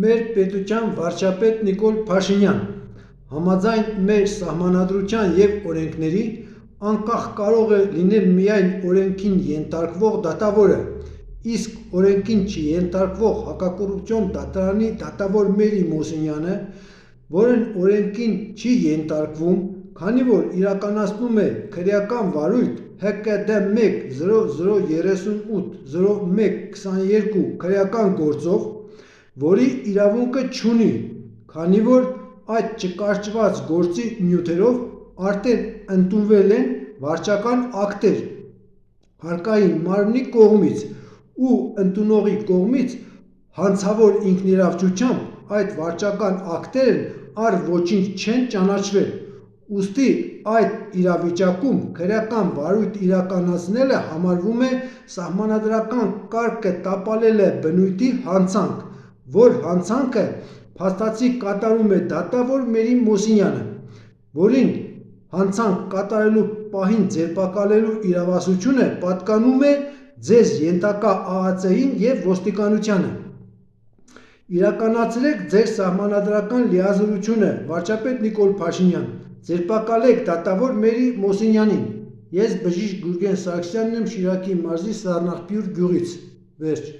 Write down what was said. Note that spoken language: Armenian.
Մեր պետության վարչապետ Նիկոլ Փաշինյան, համաձայն մեր սահմանադրության և օրենքների, անկախ կարող է լինել միայն օրենքին ենթարկվող դատավորը, իսկ օրենքին չենթարկվող հակակոռուպցիոն դատարանի դատավոր Մերի Մոսինյանը, որն օրենքին չի ենթարկվում, քանի որ իրականացնում է քրեական վարույթ ՀԿԴ 1-0038-01-22 քրեական գործով, որի իրավունքը չունի, քանի որ այդ չկարճված գործի նյութերով արդեն ընդունվել են վարչական ակտեր հարկային մարմնի կողմից ու ընդունողի կողմից հանցավոր ինքնիրավչությամբ այդ վարչական ակտերն առ ոչինչ չեն ճանաչվել, ուստի այդ իրավիճակում քրեական վարույթ իրականացնելը համարվում է սահմանադրական կարգը տապալելը բնույթի հանցանք, որ հանցանքը փաստացի կատարում է դատավոր Մերի Մոսինյանը, որին հանցանք կատարելու պահին ձերբակալելու իրավասությունը պատկանում է ձեզ ենթակա ԱԱԾ-ին և ոստիկանությանը: Իրականացրեք ձեր սահմանադրական լիազորությունը, վարչապետ Նիկոլ Փաշինյան, ձերբակալեք դատավոր Մերի Մոսինյանին: Ես բժիշկ Գուրգեն Սարգսյանն եմ, Շիրակի մարզի Սառնախպյուր գյուղից: Վերջ.